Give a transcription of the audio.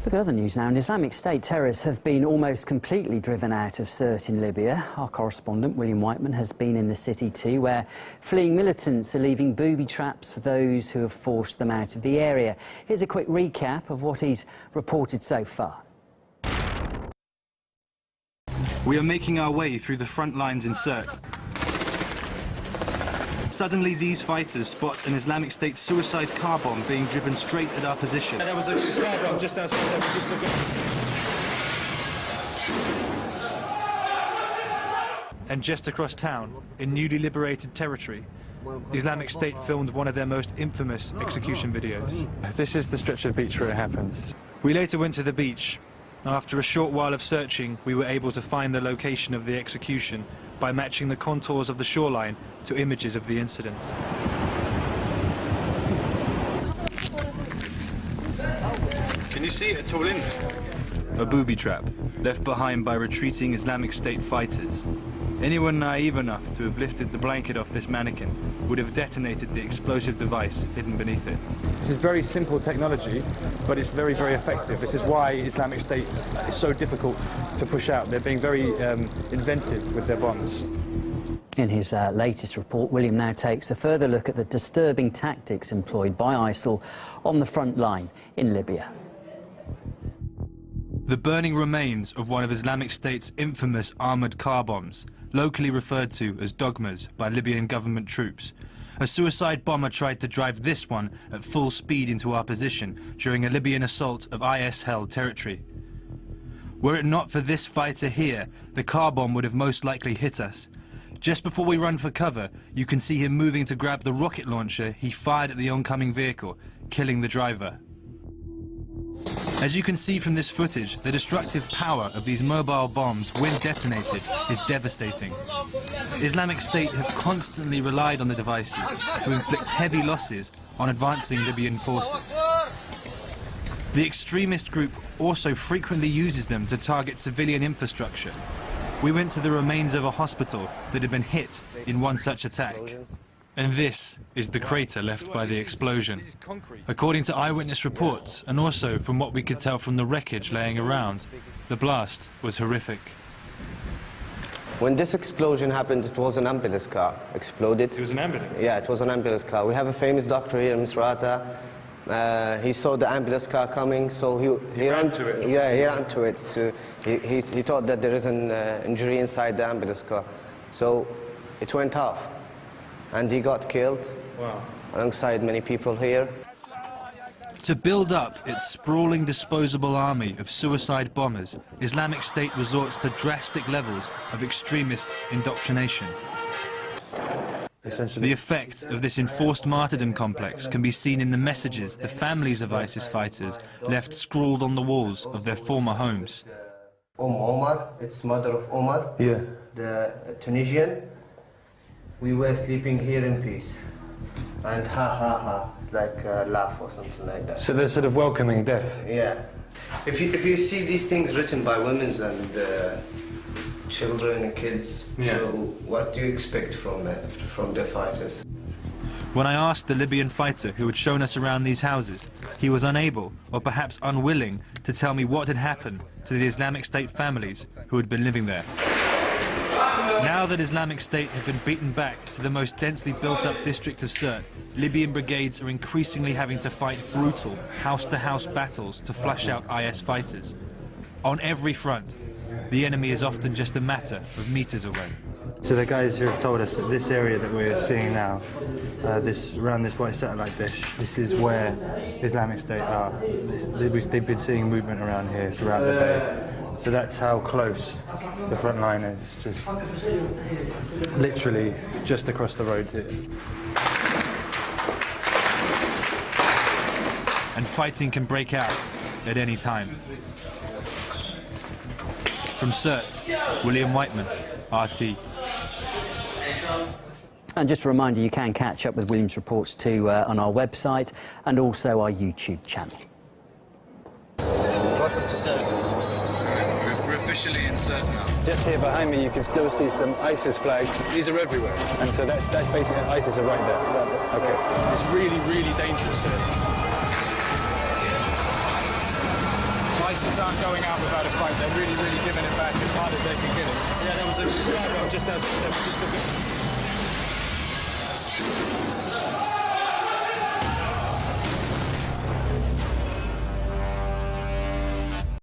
Look at other news now. Islamic State terrorists have been almost completely driven out of Sirte in Libya. Our correspondent, William Whiteman, has been in the city too, where fleeing militants are leaving booby traps for those who have forced them out of the area. Here's a quick recap of what he's reported so far. We are making our way through the front lines in Sirte. Suddenly, these fighters spot an Islamic State suicide car bomb being driven straight at our position. There was a car bomb just outside there. Just looking. And just across town, in newly liberated territory, the Islamic State filmed one of their most infamous execution videos. This is the stretch of beach where it happened. We later went to the beach. After a short while of searching, we were able to find the location of the execution by matching the contours of the shoreline to images of the incident. Can you see it at all in there? A booby trap left behind by retreating Islamic State fighters. Anyone naive enough to have lifted the blanket off this mannequin would have detonated the explosive device hidden beneath it. This is very simple technology, but it's very, very effective. This is why Islamic State is so difficult to push out. They're being very inventive with their bombs. In his latest report, William now takes a further look at the disturbing tactics employed by ISIL on the front line in Libya. The burning remains of one of Islamic State's infamous armoured car bombs, locally referred to as dogmas by Libyan government troops. A suicide bomber tried to drive this one at full speed into our position during a Libyan assault of IS-held territory. Were it not for this fighter here, the car bomb would have most likely hit us. Just before we run for cover, you can see him moving to grab the rocket launcher he fired at the oncoming vehicle, killing the driver. As you can see from this footage, the destructive power of these mobile bombs, when detonated, is devastating. Islamic State have constantly relied on the devices to inflict heavy losses on advancing Libyan forces. The extremist group also frequently uses them to target civilian infrastructure. We went to the remains of a hospital that had been hit in one such attack. And this is the crater left by the explosion. According to eyewitness reports, and also from what we could tell from the wreckage laying around, the blast was horrific. When this explosion happened, it was an ambulance car exploded. It was an ambulance? Yeah, it was an ambulance car. We have a famous doctor here in Misrata. He saw the ambulance car coming, so he ran to it. Yeah, he ran to it. So he thought that there is an injury inside the ambulance car. So it went off. And he got killed, wow, alongside many people here. To build up its sprawling disposable army of suicide bombers, Islamic State resorts to drastic levels of extremist indoctrination. The effect of this enforced martyrdom complex can be seen in the messages the families of ISIS fighters left scrawled on the walls of their former homes. Omar, it's mother of Omar, Yeah. the Tunisian. We were sleeping here in peace. And ha ha ha, it's like a laugh or something like that. So they're sort of welcoming death. Yeah. If you see these things written by women and children and kids, yeah, so what do you expect from their fighters? When I asked the Libyan fighter who had shown us around these houses, he was unable, or perhaps unwilling, to tell me what had happened to the Islamic State families who had been living there. Now that Islamic State have been beaten back to the most densely built-up district of Sirte, Libyan brigades are increasingly having to fight brutal house-to-house battles to flush out IS fighters. On every front, the enemy is often just a matter of meters away. So the guys here have told us that this area that we're seeing now, around this white satellite dish, this is where Islamic State are. They've been seeing movement around here throughout the day. So that's how close the front line is, just literally just across the road here. And fighting can break out at any time. From Sirte, William Whiteman, RT. And just a reminder, you can catch up with William's reports too on our website and also our YouTube channel. Welcome to Sirte. We're officially in Sirte now. Just here behind me, you can still see some ISIS flags. These are everywhere. And so that's basically ISIS are right there. Okay. It's really, really dangerous here. jihadists aren't going out without a fight. They're really, really giving it back as hard as they can get it. Yeah, there was a just